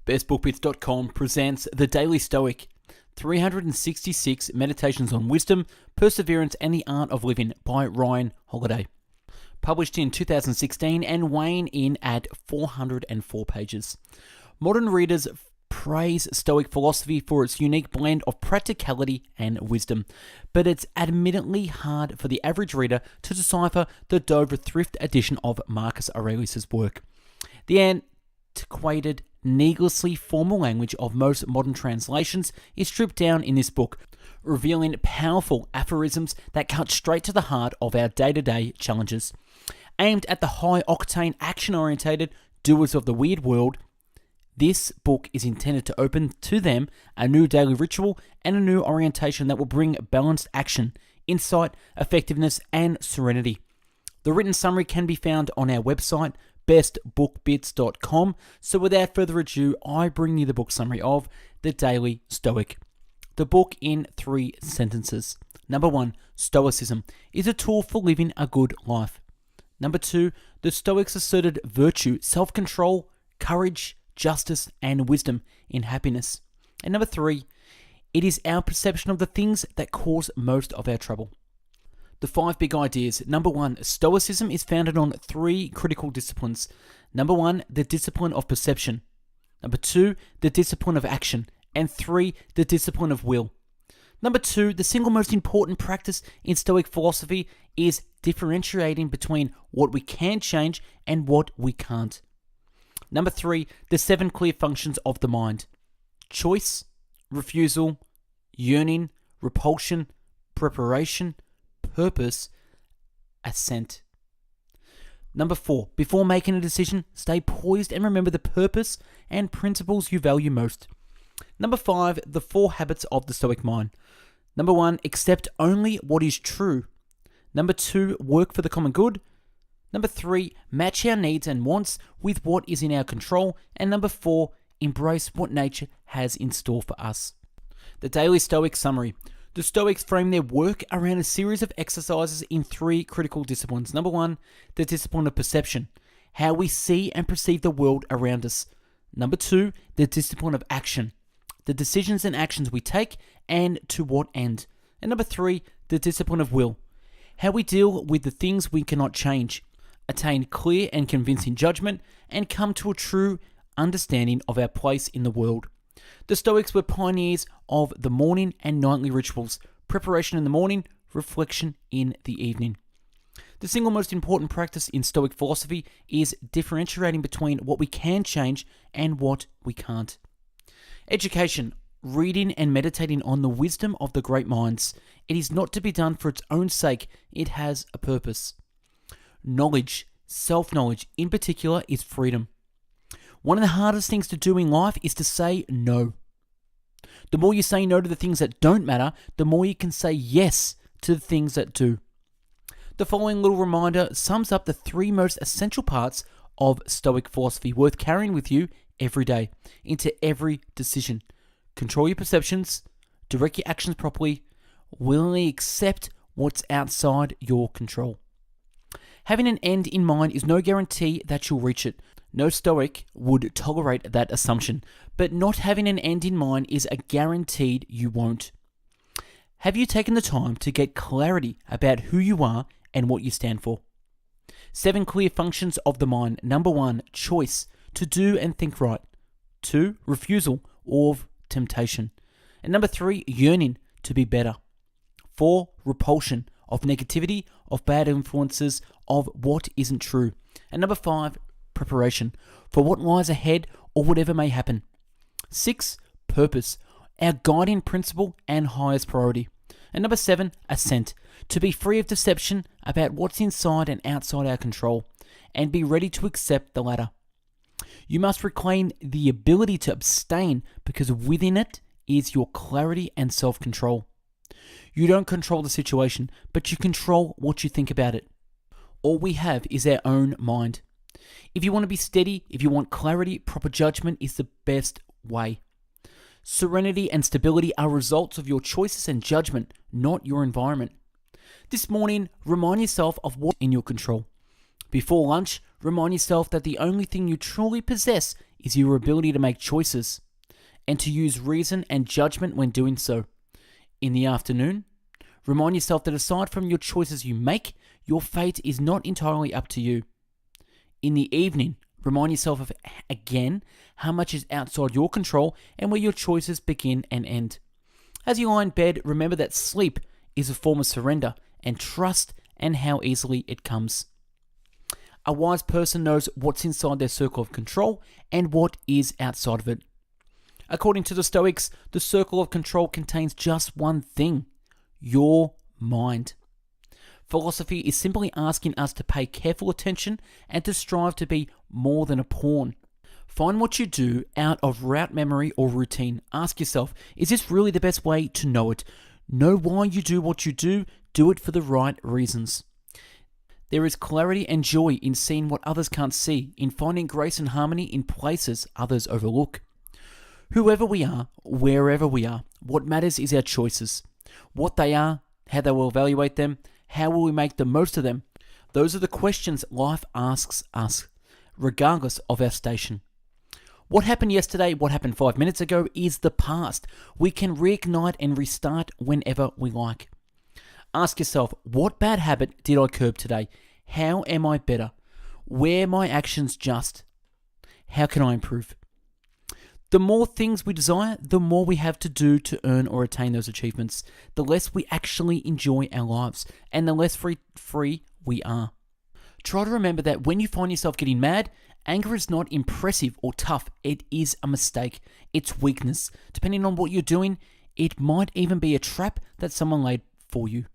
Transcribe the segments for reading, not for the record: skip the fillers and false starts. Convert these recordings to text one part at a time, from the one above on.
BestBookBits.com presents The Daily Stoic, 366 Meditations on Wisdom, Perseverance and the Art of Living by Ryan Holiday. Published in 2016 and weighing in at 404 pages. Modern readers praise Stoic philosophy for its unique blend of practicality and wisdom, but it's admittedly hard for the average reader to decipher the Dover Thrift edition of Marcus Aurelius' work. The antiquated, needlessly formal language of most modern translations is stripped down in this book, revealing powerful aphorisms that cut straight to the heart of our day-to-day challenges. Aimed at the high-octane, action-orientated doers of the weird world, this book is intended to open to them a new daily ritual and a new orientation that will bring balanced action, insight, effectiveness, and serenity. The written summary can be found on our website, bestbookbits.com. So without further ado, I bring you the book summary of The Daily Stoic. The book in 3 sentences. Number 1, Stoicism is a tool for living a good life. Number 2, the Stoics asserted virtue, self-control, courage, justice, and wisdom in happiness. And number 3, it is our perception of the things that cause most of our trouble. The 5 big ideas. Number 1, Stoicism is founded on 3 critical disciplines. Number 1, the discipline of perception. Number 2, the discipline of action. And 3, the discipline of will. Number 2, the single most important practice in Stoic philosophy is differentiating between what we can change and what we can't. Number 3, the 7 clear functions of the mind. Choice, refusal, yearning, repulsion, preparation, purpose, assent. Number 4, before making a decision, stay poised and remember the purpose and principles you value most. Number 5, the 4 habits of the Stoic mind. Number 1, accept only what is true. Number 2, work for the common good. Number 3, match our needs and wants with what is in our control. And number 4, embrace what nature has in store for us. The Daily Stoic Summary. The Stoics frame their work around a series of exercises in 3 critical disciplines. Number 1, the discipline of perception, how we see and perceive the world around us. Number 2, the discipline of action, the decisions and actions we take and to what end. And number 3, the discipline of will, how we deal with the things we cannot change, attain clear and convincing judgment, and come to a true understanding of our place in the world. The Stoics were pioneers of the morning and nightly rituals, preparation in the morning, reflection in the evening. The single most important practice in Stoic philosophy is differentiating between what we can change and what we can't. Education, reading and meditating on the wisdom of the great minds. It is not to be done for its own sake, it has a purpose. Knowledge, self-knowledge in particular, is freedom. One of the hardest things to do in life is to say no. The more you say no to the things that don't matter, the more you can say yes to the things that do. The following little reminder sums up the 3 most essential parts of Stoic philosophy worth carrying with you every day into every decision. Control your perceptions, direct your actions properly, willingly accept what's outside your control. Having an end in mind is no guarantee that you'll reach it. No Stoic would tolerate that assumption, but not having an end in mind is a guaranteed you won't. Have you taken the time to get clarity about who you are and what you stand for? 7 clear functions of the mind. Number 1, choice, to do and think right. 2, refusal of temptation. And number 3, yearning, to be better. 4, repulsion, of negativity, of bad influences, of what isn't true. And number 5, preparation, for what lies ahead or whatever may happen. 6, purpose, our guiding principle and highest priority. And number 7, assent, to be free of deception about what's inside and outside our control, and be ready to accept the latter. You must reclaim the ability to abstain, because within it is your clarity and self-control. You don't control the situation, but you control what you think about it. All we have is our own mind. If you want to be steady, if you want clarity, proper judgment is the best way. Serenity and stability are results of your choices and judgment, not your environment. This morning, remind yourself of what's in your control. Before lunch, remind yourself that the only thing you truly possess is your ability to make choices and to use reason and judgment when doing so. In the afternoon, remind yourself that aside from your choices you make, your fate is not entirely up to you. In the evening, remind yourself of, again, how much is outside your control and where your choices begin and end. As you lie in bed, remember that sleep is a form of surrender and trust and how easily it comes. A wise person knows what's inside their circle of control and what is outside of it. According to the Stoics, the circle of control contains just one thing: your mind. Philosophy is simply asking us to pay careful attention and to strive to be more than a pawn. Find what you do out of rote memory or routine. Ask yourself, is this really the best way to know it? Know why you do what you do it for the right reasons. There is clarity and joy in seeing what others can't see, in finding grace and harmony in places others overlook. Whoever we are, wherever we are, what matters is our choices. What they are, how they will evaluate them, how will we make the most of them? Those are the questions life asks us, regardless of our station. What happened yesterday, what happened 5 minutes ago is the past. We can reignite and restart whenever we like. Ask yourself, what bad habit did I curb today? How am I better? Where are my actions just? How can I improve? The more things we desire, the more we have to do to earn or attain those achievements. The less we actually enjoy our lives, and the less free we are. Try to remember that when you find yourself getting mad, anger is not impressive or tough. It is a mistake. It's weakness. Depending on what you're doing, it might even be a trap that someone laid for you.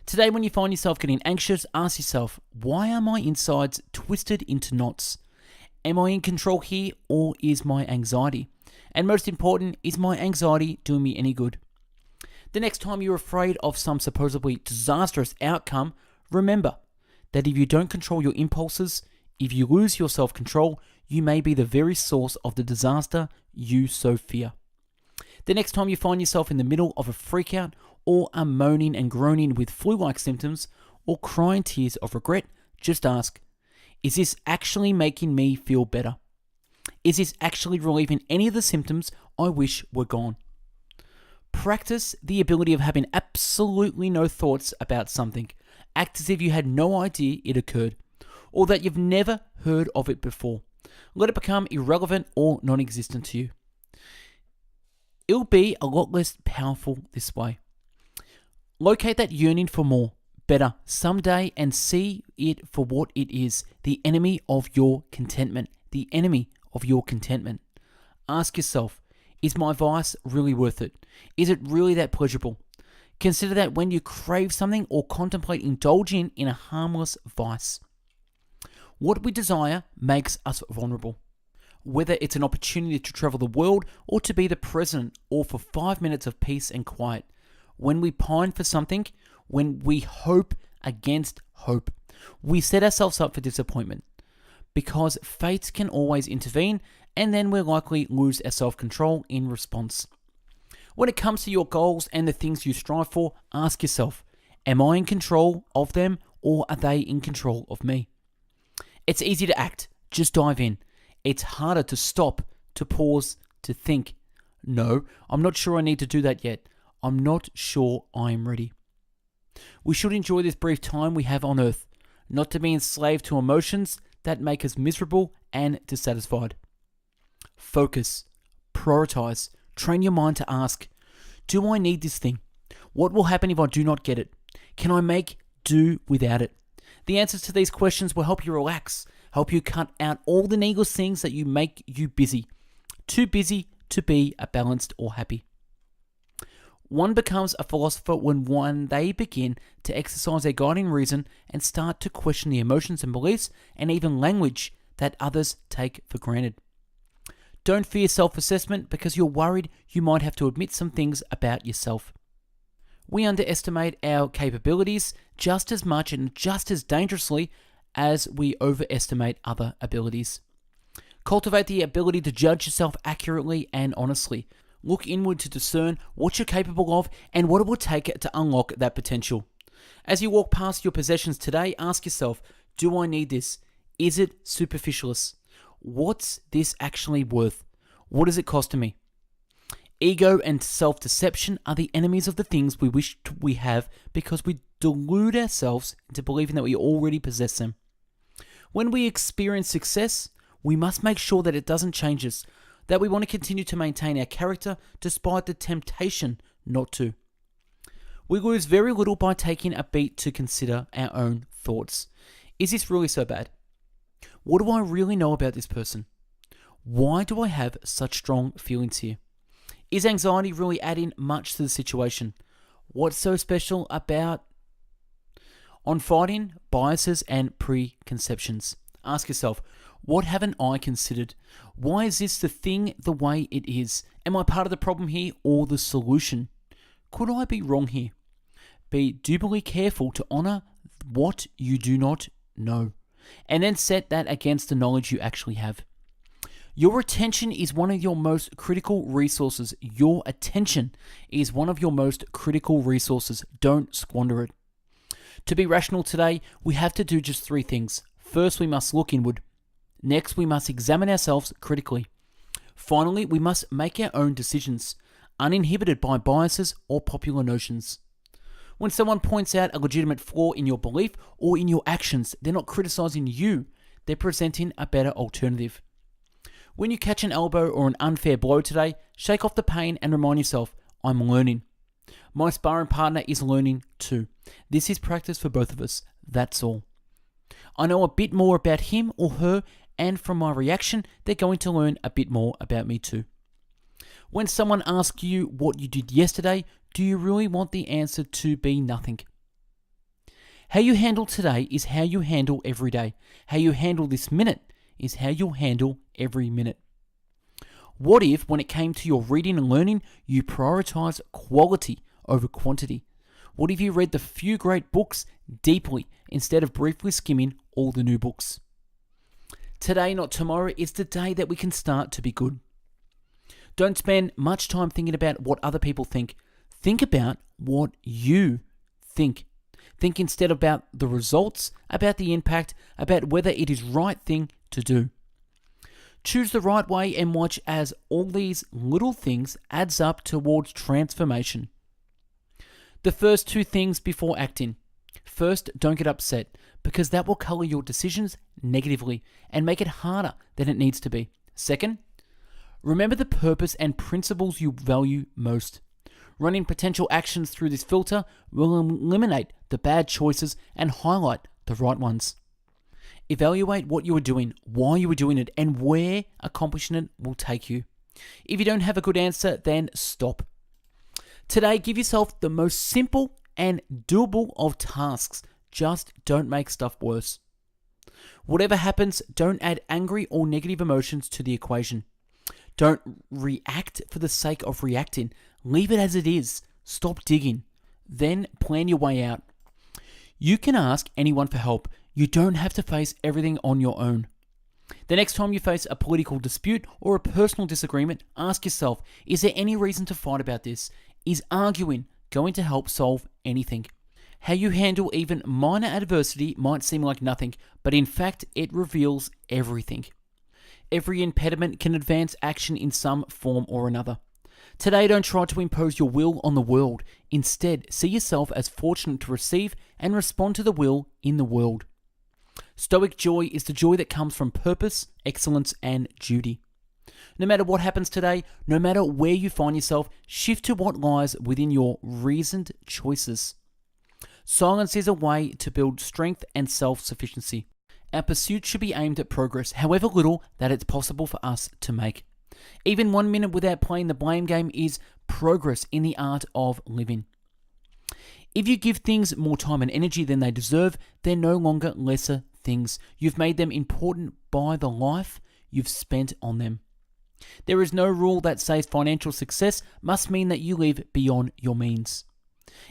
Today, when you find yourself getting anxious, ask yourself, why are my insides twisted into knots? Am I in control here, or is my anxiety? And most important, is my anxiety doing me any good? The next time you're afraid of some supposedly disastrous outcome, remember that if you don't control your impulses, if you lose your self-control, you may be the very source of the disaster you so fear. The next time you find yourself in the middle of a freakout, or are moaning and groaning with flu-like symptoms, or crying tears of regret, just ask, is this actually making me feel better? Is this actually relieving any of the symptoms I wish were gone? Practice the ability of having absolutely no thoughts about something. Act as if you had no idea it occurred, or that you've never heard of it before. Let it become irrelevant or non-existent to you. It'll be a lot less powerful this way. Locate that yearning for more, better, someday, and see it for what it is, the enemy of your contentment. The enemy of your contentment. Ask yourself, is my vice really worth it? Is it really that pleasurable? Consider that when you crave something or contemplate indulging in a harmless vice. What we desire makes us vulnerable. Whether it's an opportunity to travel the world or to be the president or for 5 minutes of peace and quiet. When we pine for something, when we hope against hope, we set ourselves up for disappointment because fate can always intervene, and then we'll likely lose our self-control in response. When it comes to your goals and the things you strive for, ask yourself, am I in control of them, or are they in control of me? It's easy to act, just dive in. It's harder to stop, to pause, to think, no, I'm not sure I need to do that yet. I'm not sure I'm ready. We should enjoy this brief time we have on earth, not to be enslaved to emotions that make us miserable and dissatisfied. Focus, prioritize, train your mind to ask, do I need this thing? What will happen if I do not get it? Can I make do without it? The answers to these questions will help you relax, help you cut out all the needless things that you make you busy, too busy to be a balanced or happy. One becomes a philosopher when they begin to exercise their guiding reason and start to question the emotions and beliefs and even language that others take for granted. Don't fear self-assessment because you're worried you might have to admit some things about yourself. We underestimate our capabilities just as much and just as dangerously as we overestimate other abilities. Cultivate the ability to judge yourself accurately and honestly. Look inward to discern what you're capable of and what it will take to unlock that potential. As you walk past your possessions today, ask yourself, do I need this? Is it superficialist? what's this actually worth? What is it costing me? Ego and self-deception are the enemies of the things we wish we have because we delude ourselves into believing that we already possess them. When we experience success, we must make sure that it doesn't change us, that we want to continue to maintain our character despite the temptation not to. We lose very little by taking a beat to consider our own thoughts. Is this really so bad? What do I really know about this person? Why do I have such strong feelings here? Is anxiety really adding much to the situation? What's so special about? On fighting biases and preconceptions, ask yourself, what haven't I considered? Why is this the thing the way it is? Am I part of the problem here or the solution? Could I be wrong here? Be doubly careful to honor what you do not know, and then set that against the knowledge you actually have. Your attention is one of your most critical resources. Your attention is one of your most critical resources. Don't squander it. To be rational today, we have to do just 3 things. First, we must look inward. Next, we must examine ourselves critically. Finally, we must make our own decisions, uninhibited by biases or popular notions. When someone points out a legitimate flaw in your belief or in your actions, they're not criticizing you, they're presenting a better alternative. When you catch an elbow or an unfair blow today, shake off the pain and remind yourself, I'm learning. My sparring partner is learning too. This is practice for both of us, that's all. I know a bit more about him or her, and from my reaction, they're going to learn a bit more about me too. When someone asks you what you did yesterday, do you really want the answer to be nothing? How you handle today is how you handle every day. How you handle this minute is how you'll handle every minute. What if, when it came to your reading and learning, you prioritize quality over quantity? What if you read the few great books deeply instead of briefly skimming all the new books? Today, not tomorrow, is the day that we can start to be good. Don't spend much time thinking about what other people think. Think about what you think. Think instead about the results, about the impact, about whether it is right thing to do. Choose the right way and watch as all these little things adds up towards transformation. The first 2 things before acting. First, don't get upset, because that will color your decisions negatively and make it harder than it needs to be. Second, remember the purpose and principles you value most. Running potential actions through this filter will eliminate the bad choices and highlight the right ones. Evaluate what you are doing, why you are doing it, and where accomplishing it will take you. If you don't have a good answer, then stop. Today, give yourself the most simple and doable of tasks. Just don't make stuff worse. Whatever happens, don't add angry or negative emotions to the equation. Don't react for the sake of reacting. Leave it as it is. Stop digging. Then plan your way out. You can ask anyone for help. You don't have to face everything on your own. The next time you face a political dispute or a personal disagreement, ask yourself, is there any reason to fight about this? Is arguing going to help solve anything? How you handle even minor adversity might seem like nothing, but in fact, it reveals everything. Every impediment can advance action in some form or another. Today, don't try to impose your will on the world. Instead, see yourself as fortunate to receive and respond to the will in the world. Stoic joy is the joy that comes from purpose, excellence, and duty. No matter what happens today, no matter where you find yourself, shift to what lies within your reasoned choices. Silence is a way to build strength and self-sufficiency. Our pursuit should be aimed at progress, however little that it's possible for us to make. Even 1 minute without playing the blame game is progress in the art of living. If you give things more time and energy than they deserve, they're no longer lesser things. You've made them important by the life you've spent on them. There is no rule that says financial success must mean that you live beyond your means.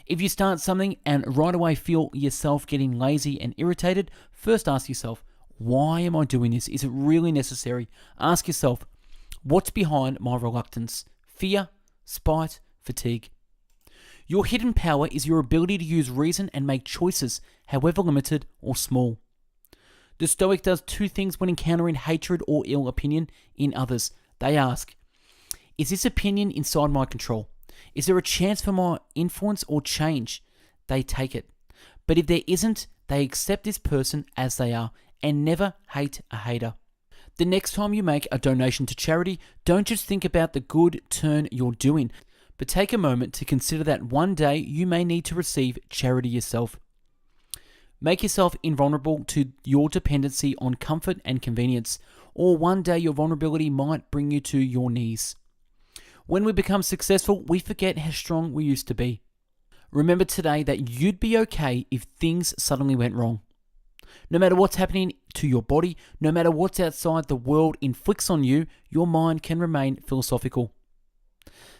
If you start something and right away feel yourself getting lazy and irritated, first ask yourself, why am I doing this? Is it really necessary? Ask yourself, what's behind my reluctance? Fear, spite, fatigue. Your hidden power is your ability to use reason and make choices, however limited or small. The Stoic does two things when encountering hatred or ill opinion in others. They ask, is this opinion inside my control? Is there a chance for my influence or change? They take it. But if there isn't, they accept this person as they are and never hate a hater. The next time you make a donation to charity, don't just think about the good turn you're doing, but take a moment to consider that one day you may need to receive charity yourself. Make yourself invulnerable to your dependency on comfort and convenience, or one day your vulnerability might bring you to your knees. When we become successful, we forget how strong we used to be. Remember today that you'd be okay if things suddenly went wrong. No matter what's happening to your body, no matter what's outside the world inflicts on you, your mind can remain philosophical.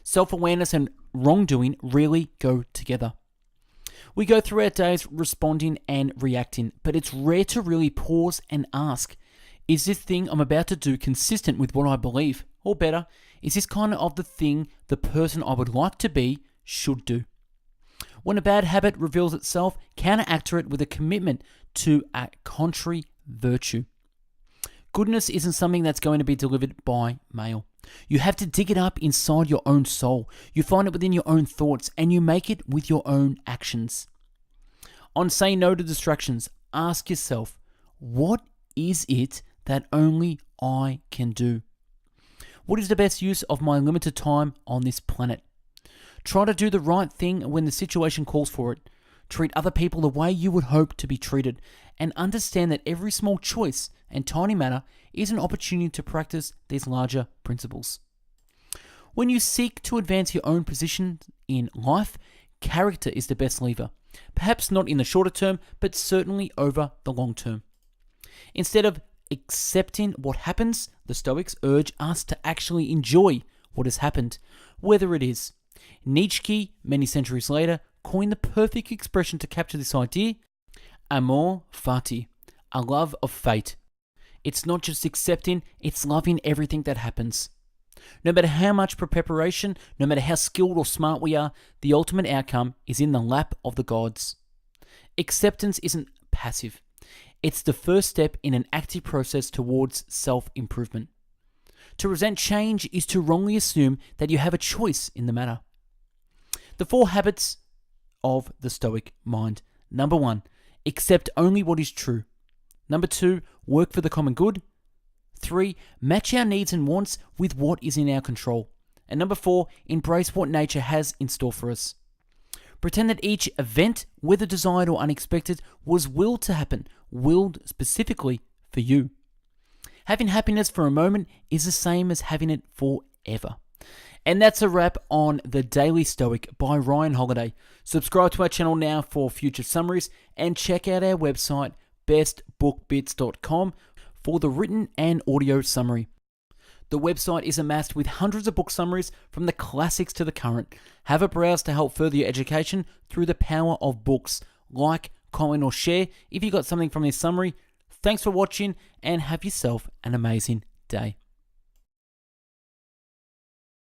Self-awareness and wrongdoing really go together. We go through our days responding and reacting, but it's rare to really pause and ask, is this thing I'm about to do consistent with what I believe? Or better, is this kind of the thing the person I would like to be should do? When a bad habit reveals itself, counteract it with a commitment to a contrary virtue. Goodness isn't something that's going to be delivered by mail. You have to dig it up inside your own soul. You find it within your own thoughts, and you make it with your own actions. On saying no to distractions, ask yourself, what is it that only I can do? What is the best use of my limited time on this planet? Try to do the right thing when the situation calls for it. Treat other people the way you would hope to be treated, and understand that every small choice and tiny matter is an opportunity to practice these larger principles. When you seek to advance your own position in life, character is the best lever. Perhaps not in the shorter term, but certainly over the long term. Instead of accepting what happens, the Stoics urge us to actually enjoy what has happened, whether it is. Nietzsche, many centuries later, coined the perfect expression to capture this idea, amor fati, a love of fate. It's not just accepting, it's loving everything that happens. No matter how much preparation, no matter how skilled or smart we are, the ultimate outcome is in the lap of the gods. Acceptance isn't passive. It's the first step in an active process towards self-improvement. To resent change is to wrongly assume that you have a choice in the matter. The 4 habits of the Stoic mind. Number 1, accept only what is true. Number 2, work for the common good. 3, match our needs and wants with what is in our control. And number 4, embrace what nature has in store for us. Pretend that each event, whether desired or unexpected, was willed to happen, willed specifically for you. Having happiness for a moment is the same as having it forever. And that's a wrap on The Daily Stoic by Ryan Holiday. Subscribe to our channel now for future summaries, and check out our website bestbookbits.com for the written and audio summary. The website is amassed with hundreds of book summaries from the classics to the current. Have a browse to help further your education through the power of books. Like, comment, or share if you got something from this summary. Thanks for watching, and have yourself an amazing day.